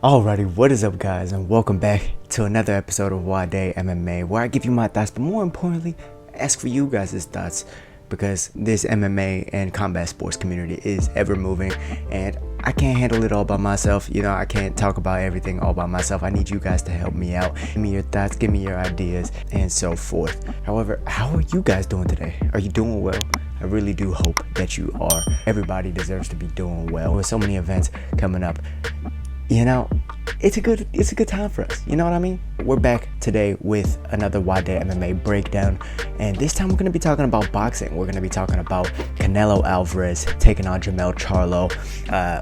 Alrighty, what is up guys, and welcome back to another episode of Nwadei MMA, where I give you my thoughts, but more importantly, ask for you guys' thoughts, because this MMA and combat sports community is ever moving, and I can't handle it all by myself. I can't talk about everything all by myself. I need you guys to help me out. Give me your thoughts, give me your ideas, and so forth. However, how are you guys doing today? Are you doing well? I really do hope that you are. Everybody deserves to be doing well. With so many events coming up, it's a good time for us. You know what I mean? We're back today with another Nwadei MMA breakdown, and this time we're going to be talking about boxing. We're going to be talking about Canelo Alvarez taking on Jermell Charlo,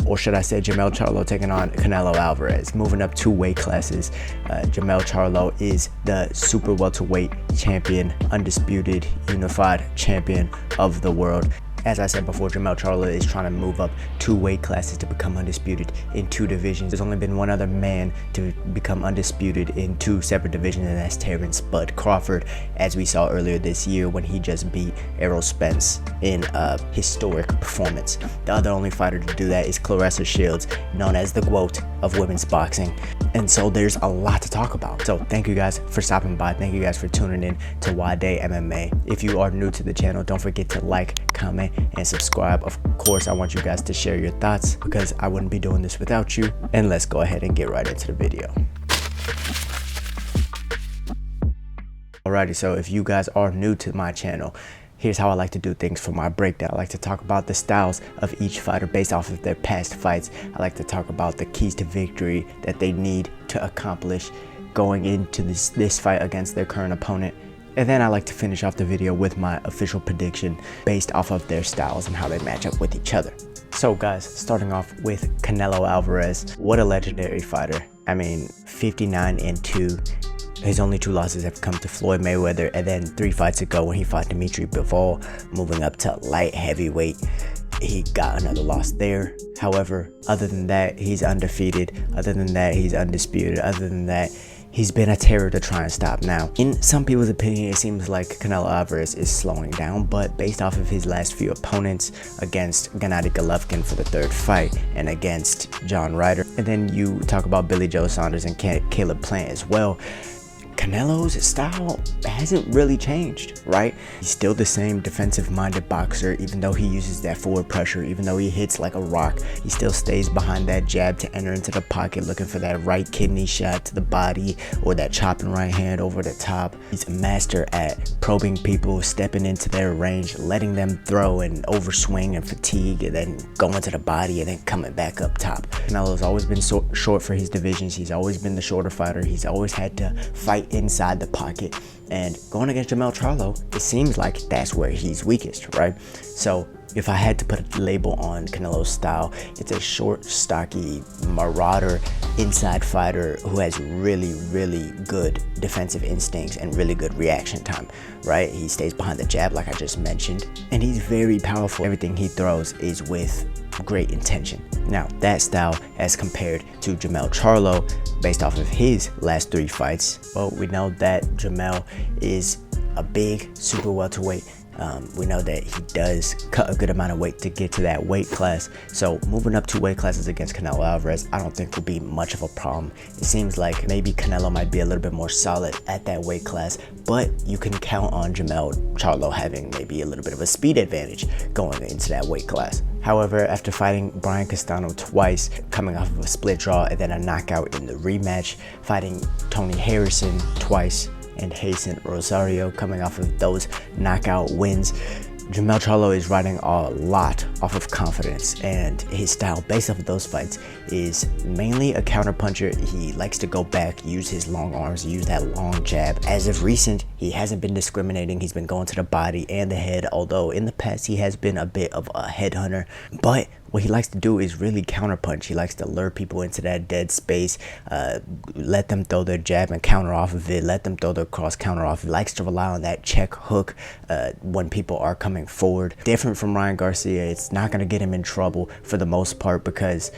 or should I say Jermell Charlo taking on Canelo Alvarez, moving up 2 weight classes. Jermell Charlo is the super welterweight champion, undisputed, unified champion of the world. As I said before, Jermell Charlo is trying to move up 2 weight classes to become undisputed in 2 divisions. There's only been one other man to become undisputed in 2 separate divisions, and that's Terrence Bud Crawford, as we saw earlier this year when he just beat Errol Spence in a historic performance. The other only fighter to do that is Claressa Shields, known as the GOAT of women's boxing. And so there's a lot to talk about. So thank you guys for stopping by. Thank you guys for tuning in to Nwadei MMA. If you are new to the channel, don't forget to like, comment, and subscribe. Of course, I want you guys to share your thoughts, because I wouldn't be doing this without you. And let's go ahead and get right into the video. Alrighty, so if you guys are new to my channel, here's how I like to do things for my breakdown. I like to talk about the styles of each fighter based off of their past fights. I like to talk about the keys to victory that they need to accomplish going into this fight against their current opponent. And then I like to finish off the video with my official prediction based off of their styles and how they match up with each other. So guys, starting off with Canelo Alvarez, what a legendary fighter. I mean, 59-2. His only 2 losses have come to Floyd Mayweather, and then 3 fights ago when he fought Dimitri Bivol, moving up to light heavyweight, he got another loss there. However, other than that, he's undefeated. Other than that, he's undisputed. Other than that, he's been a terror to try and stop. Now, in some people's opinion, it seems like Canelo Alvarez is slowing down, but based off of his last few opponents against Gennady Golovkin for the 3rd fight and against John Ryder, and then you talk about Billy Joe Saunders and Caleb Plant as well, Canelo's style hasn't really changed, right? He's still the same defensive-minded boxer, even though he uses that forward pressure, even though he hits like a rock. He still stays behind that jab to enter into the pocket, looking for that right kidney shot to the body or that chopping right hand over the top. He's a master at probing people, stepping into their range, letting them throw and overswing and fatigue, and then going to the body and then coming back up top. Canelo's always been so short for his divisions. He's always been the shorter fighter. He's always had to fight inside the pocket, and going against Jermell Charlo, it seems like that's where he's weakest, right? So if I had to put a label on Canelo's style, it's a short, stocky, marauder inside fighter who has really good defensive instincts and really good reaction time, right? He stays behind the jab like I just mentioned, and he's very powerful. Everything he throws is with great intention. Now, that style as compared to Jermell Charlo, based off of his last 3 fights, well, we know that Jermell is a big super welterweight. We know that he does cut a good amount of weight to get to that weight class. So moving up 2 weight classes against Canelo Alvarez, I don't think will be much of a problem. It seems like maybe Canelo might be a little bit more solid at that weight class, but you can count on Jermell Charlo having maybe a little bit of a speed advantage going into that weight class. However, after fighting Brian Castano twice, coming off of a split draw and then a knockout in the rematch, fighting Tony Harrison twice, and Hasten Rosario coming off of those knockout wins, Jermell Charlo is riding a lot off of confidence, and his style based off of those fights is mainly a counterpuncher. He likes to go back, use his long arms, use that long jab. As of recent, he hasn't been discriminating. He's been going to the body and the head, although in the past he has been a bit of a headhunter. But what he likes to do is really counterpunch. He likes to lure people into that dead space, let them throw their jab and counter off of it, let them throw their cross, counter off. He likes to rely on that check hook when people are coming forward. Different from Ryan Garcia, it's not going to get him in trouble for the most part, because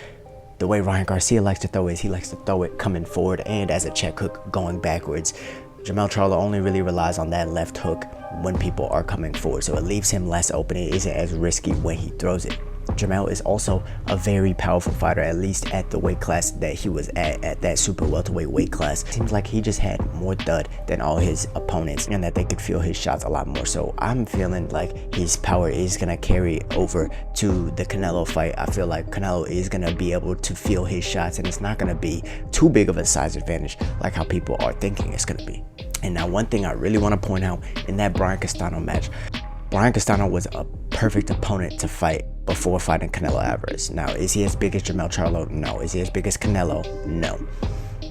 the way Ryan Garcia likes to throw is he likes to throw it coming forward and as a check hook going backwards. Jermell Charlo only really relies on that left hook when people are coming forward, so it leaves him less open. It isn't as risky when he throws it. Jermell is also a very powerful fighter, at least at the weight class that he was at that super welterweight weight class. Seems like he just had more thud than all his opponents, and that they could feel his shots a lot more. So I'm feeling like his power is gonna carry over to the Canelo fight. I feel like Canelo is gonna be able to feel his shots, and it's not gonna be too big of a size advantage like how people are thinking it's gonna be. And now one thing I really want to point out in that Brian Castano match, Brian Castano was a perfect opponent to fight before fighting Canelo Alvarez. Now, is he as big as Jermell Charlo? No. Is he as big as Canelo? No.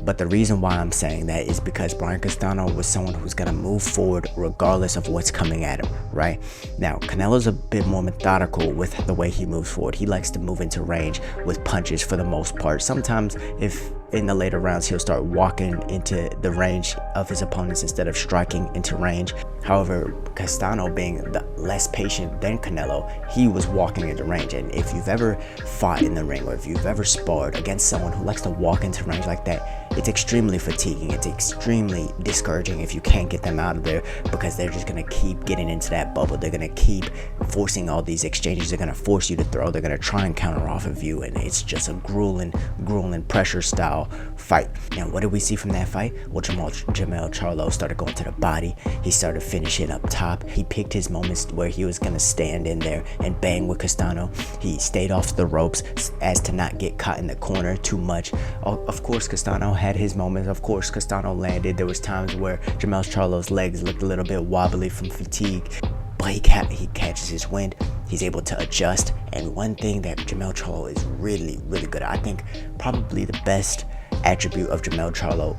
But the reason why I'm saying that is because Brian Castano was someone who's going to move forward regardless of what's coming at him, right? Now, Canelo's a bit more methodical with the way he moves forward. He likes to move into range with punches for the most part. Sometimes, if in the later rounds, he'll start walking into the range of his opponents instead of striking into range. However, Castano, being the less patient than Canelo, he was walking into range. And if you've ever fought in the ring, or if you've ever sparred against someone who likes to walk into range like that, it's extremely fatiguing. It's extremely discouraging if you can't get them out of there, because they're just going to keep getting into that bubble. They're going to keep forcing all these exchanges. They're going to force you to throw. They're going to try and counter off of you. And it's just a grueling pressure style fight. Now, what did we see from that fight? Well, Jermell Charlo started going to the body. He started finishing up top. He picked his moments where he was going to stand in there and bang with Castano. He stayed off the ropes as to not get caught in the corner too much. Of course, Castano had his moments. Of course, Castano landed. There was times where Jermell Charlo's legs looked a little bit wobbly from fatigue, but he catches his wind. He's able to adjust. And one thing that Jermell Charlo is really, really good at, I think probably the best attribute of Jermell Charlo,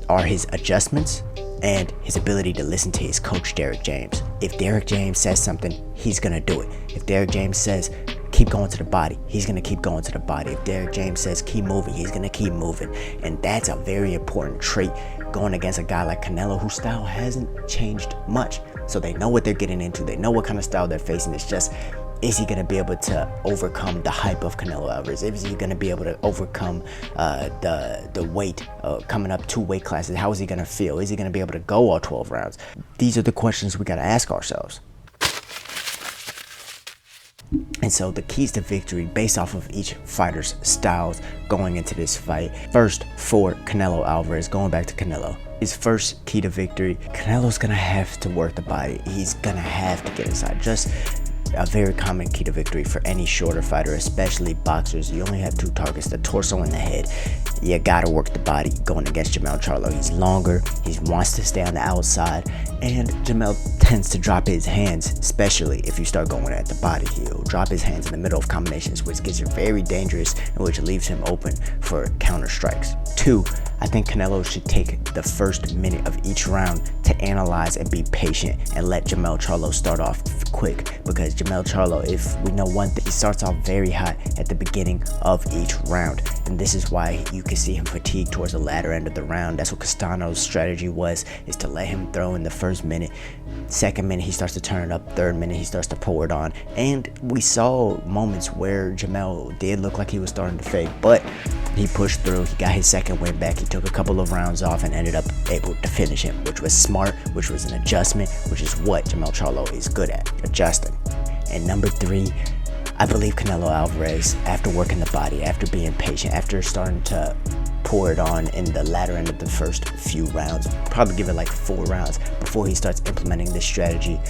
are his adjustments and his ability to listen to his coach, Derek James. If Derek James says something, he's gonna do it. If Derek James says keep going to the body, he's gonna keep going to the body. If Derek James says keep moving, he's gonna keep moving. And that's a very important trait going against a guy like Canelo, whose style hasn't changed much. So they know what they're getting into. They know what kind of style they're facing. It's just, is he going to be able to overcome the hype of Canelo Alvarez? Is he going to be able to overcome the weight coming up 2 weight classes? How is he going to feel? Is he going to be able to go all 12 rounds? These are the questions we got to ask ourselves. And so the keys to victory based off of each fighter's styles going into this fight. First, for Canelo Alvarez, going back to Canelo, his first key to victory, Canelo's going to have to work the body. He's going to have to get inside. Just a very common key to victory for any shorter fighter, especially boxers. You only have 2 targets, the torso and the head. You gotta work the body going against Jermell Charlo. He's longer, he wants to stay on the outside, and Jermell tends to drop his hands, especially if you start going at the body. He'll drop his hands in the middle of combinations, which gets very dangerous and which leaves him open for counter strikes. 2, I think Canelo should take the first minute of each round to analyze and be patient and let Jermell Charlo start off quick, because Jermell Charlo, if we know one thing, he starts off very hot at the beginning of each round, and this is why you can see him fatigue towards the latter end of the round. That's what Castano's strategy was, is to let him throw in the first minute. Second minute, he starts to turn it up. Third minute, he starts to pour it on. And we saw moments where Jermell did look like he was starting to fade, but he pushed through. He got his second win back. He took a couple of rounds off and ended up able to finish him, which was smart, which was an adjustment, which is what Jermell Charlo is good at, adjusting. And number 3, I believe Canelo Alvarez, after working the body, after being patient, after starting to pour it on in the latter end of the first few rounds, probably give it like 4 rounds before he starts implementing this strategy,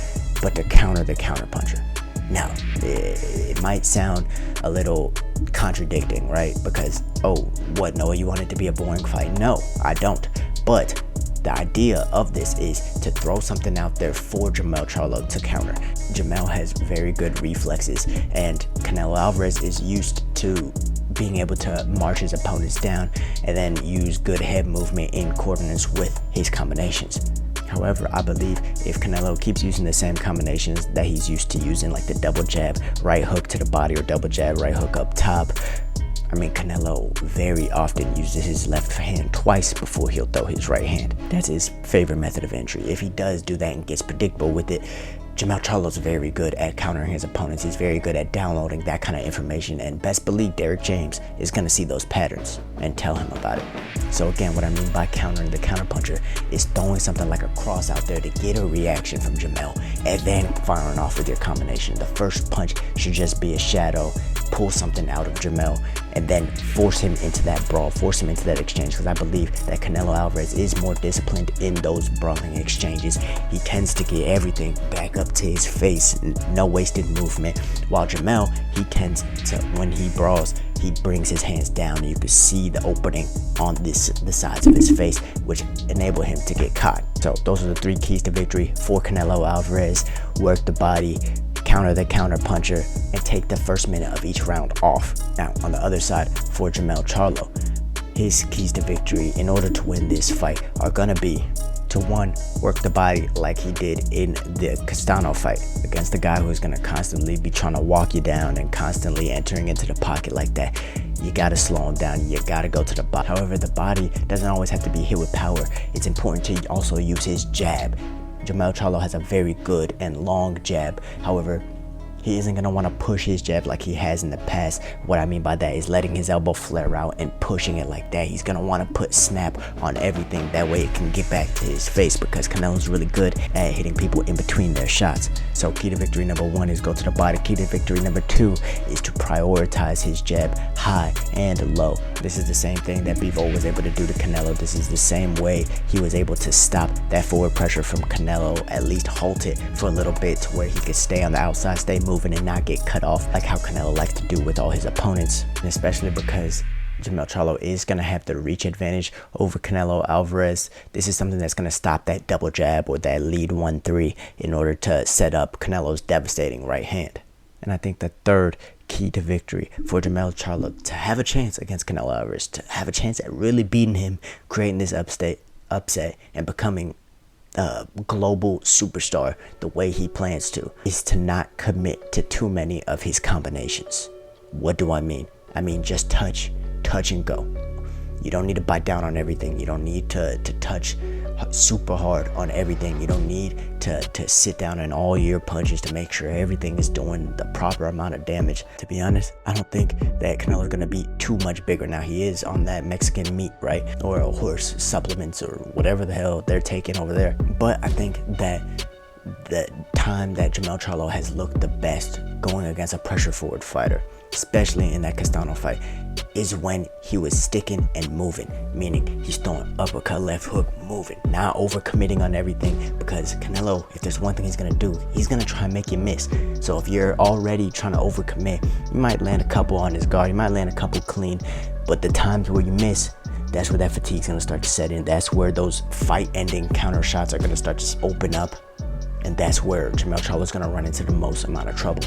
but to counter the counter puncher. Now, it might sound a little contradicting, right? Because, oh, what, Noah, you want it to be a boring fight? No, I don't. But the idea of this is to throw something out there for Jermell Charlo to counter. Jermell has very good reflexes, and Canelo Alvarez is used to being able to march his opponents down and then use good head movement in coordinates with his combinations. However, I believe if Canelo keeps using the same combinations that he's used to using, like the double jab, right hook to the body, or double jab, right hook up top, I mean, Canelo very often uses his left hand twice before he'll throw his right hand. That's his favorite method of entry. If he does do that and gets predictable with it, Jermell Charlo's very good at countering his opponents. He's very good at downloading that kind of information, and best believe Derek James is going to see those patterns and tell him about it. So again, what I mean by countering the counterpuncher is throwing something like a cross out there to get a reaction from Jermell and then firing off with your combination. The first punch should just be a shadow, pull something out of Jermell, and then force him into that brawl, force him into that exchange, because I believe that Canelo Alvarez is more disciplined in those brawling exchanges. He tends to get everything back up to his face, no wasted movement, while Jermell, he tends to, when he brawls, he brings his hands down and you can see the opening on the sides of his face, which enable him to get caught. So those are the 3 keys to victory for Canelo Alvarez. Work the body, counter the counter puncher, and take the first minute of each round off. Now on the other side, for Jermell Charlo, his keys to victory in order to win this fight are gonna be to 1, work the body like he did in the Castano fight against the guy who's gonna constantly be trying to walk you down and constantly entering into the pocket like that. You gotta slow him down, you gotta go to the body. However, the body doesn't always have to be hit with power. It's important to also use his jab. Jermell Charlo has a very good and long jab. However, he isn't going to want to push his jab like he has in the past. What I mean by that is letting his elbow flare out and pushing it like that. He's going to want to put snap on everything. That way it can get back to his face, because Canelo's really good at hitting people in between their shots. So key to victory number 1 is go to the body. Key to victory number 2 is to prioritize his jab high and low. This is the same thing that Bivol was able to do to Canelo. This is the same way he was able to stop that forward pressure from Canelo, at least halt it for a little bit to where he could stay on the outside, stay moving and not get cut off like how Canelo likes to do with all his opponents. And especially because Jermell Charlo is going to have the reach advantage over Canelo Alvarez. This is something that's going to stop that double jab or that lead 1-3 in order to set up Canelo's devastating right hand. And I think the third key to victory for Jermell Charlo to have a chance against Canelo Alvarez, to have a chance at really beating him, creating this upset and becoming a global superstar the way he plans to, is to not commit to too many of his combinations. What do I mean? I mean just touch and go. You don't need to bite down on everything. You don't need to touch super hard on everything. You don't need to sit down in all your punches to make sure everything is doing the proper amount of damage. To be honest, I don't think that Canelo's gonna be too much bigger. Now he is on that Mexican meat, right? Or a horse supplements or whatever the hell they're taking over there. But I think that the time that Jermell Charlo has looked the best going against a pressure forward fighter, especially in that Castano fight, is when he was sticking and moving, meaning he's throwing uppercut, left hook, moving, not overcommitting on everything, because Canelo, if there's one thing he's gonna do, he's gonna try and make you miss. So if you're already trying to overcommit, you might land a couple on his guard, you might land a couple clean, but the times where you miss, that's where that fatigue's gonna start to set in. That's where those fight-ending counter shots are gonna start to open up, and that's where Jermell Charlo's gonna run into the most amount of trouble.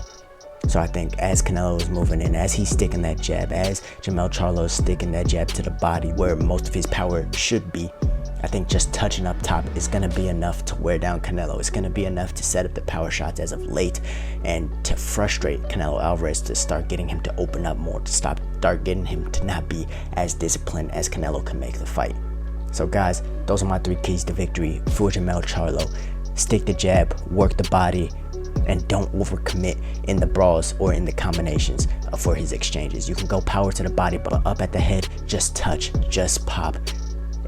So I think as Canelo is moving in, as he's sticking that jab, as Jermell Charlo is sticking that jab to the body where most of his power should be, I think just touching up top is going to be enough to wear down Canelo. It's going to be enough to set up the power shots as of late and to frustrate Canelo Alvarez, to start getting him to open up more, to start getting him to not be as disciplined as Canelo can make the fight. So guys, those are my 3 keys to victory for Jermell Charlo. Stick the jab, work the body, and don't overcommit in the brawls or in the combinations for his exchanges. You can go power to the body, but up at the head, just touch, just pop,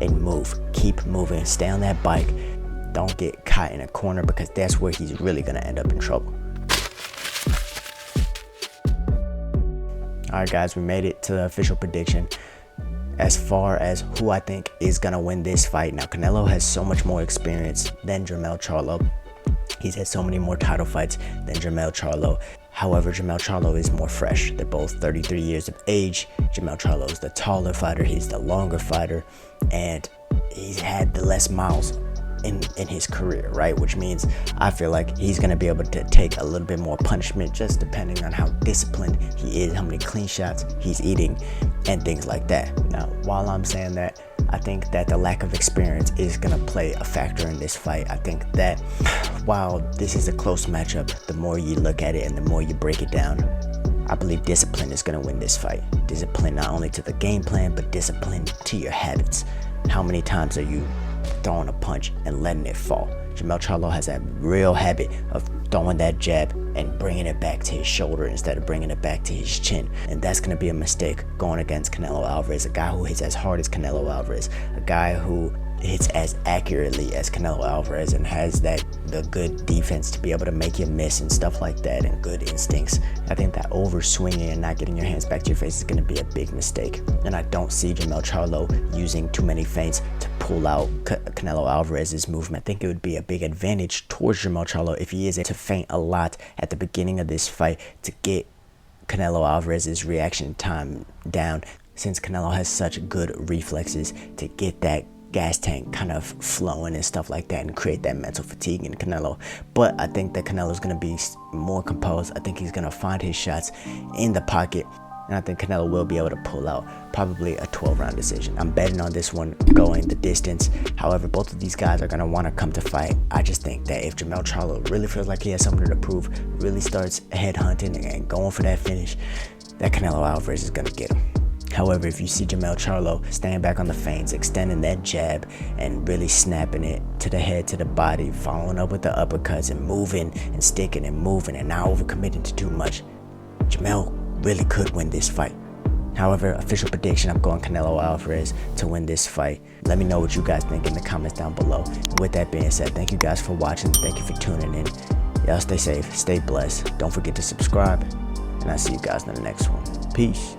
and move. Keep moving, stay on that bike. Don't get caught in a corner, because that's where he's really gonna end up in trouble. All right guys, we made it to the official prediction as far as who I think is gonna win this fight. Now Canelo has so much more experience than Jermell Charlo. He's had so many more title fights than Jermell Charlo. However, Jermell Charlo is more fresh. They're both 33 years of age. Jermell Charlo is the taller fighter, he's the longer fighter, and he's had the less miles in his career, right? Which means I feel like he's gonna be able to take a little bit more punishment, just depending on how disciplined he is, how many clean shots he's eating, and things like that. Now, while I'm saying that, I think that the lack of experience is gonna play a factor in this fight. I think that while this is a close matchup, the more you look at it and the more you break it down, I believe discipline is gonna win this fight. Discipline not only to the game plan, but discipline to your habits. How many times are you throwing a punch and letting it fall? Jermell Charlo has that real habit of throwing that jab and bringing it back to his shoulder instead of bringing it back to his chin. And that's going to be a mistake going against Canelo Alvarez, a guy who hits as hard as Canelo Alvarez, a guy who hits as accurately as Canelo Alvarez and has the good defense to be able to make you miss and stuff like that, and good instincts. I think that over swinging and not getting your hands back to your face is going to be a big mistake. And I don't see Jermell Charlo using too many feints to pull out Canelo Alvarez's movement. I think it would be a big advantage towards Jermell Charlo if he is able to feint a lot at the beginning of this fight to get Canelo Alvarez's reaction time down, since Canelo has such good reflexes to get that gas tank kind of flowing and stuff like that and create that mental fatigue in Canelo. But I think that Canelo's going to be more composed. I think he's going to find his shots in the pocket, and I think Canelo will be able to pull out probably a 12-round decision. I'm betting on this one going the distance. However, both of these guys are going to want to come to fight. I just think that if Jermell Charlo really feels like he has something to prove, really starts head hunting and going for that finish, that Canelo Alvarez is going to get him. However, if you see Jermell Charlo staying back on the feints, extending that jab and really snapping it to the head, to the body, following up with the uppercuts and moving and sticking and moving and not overcommitting to too much, Jermell really could win this fight. However, official prediction, I'm going Canelo Alvarez to win this fight. Let me know what you guys think in the comments down below. With that being said, thank you guys for watching. Thank you for tuning in. Y'all stay safe, stay blessed. Don't forget to subscribe, and I'll see you guys in the next one. Peace.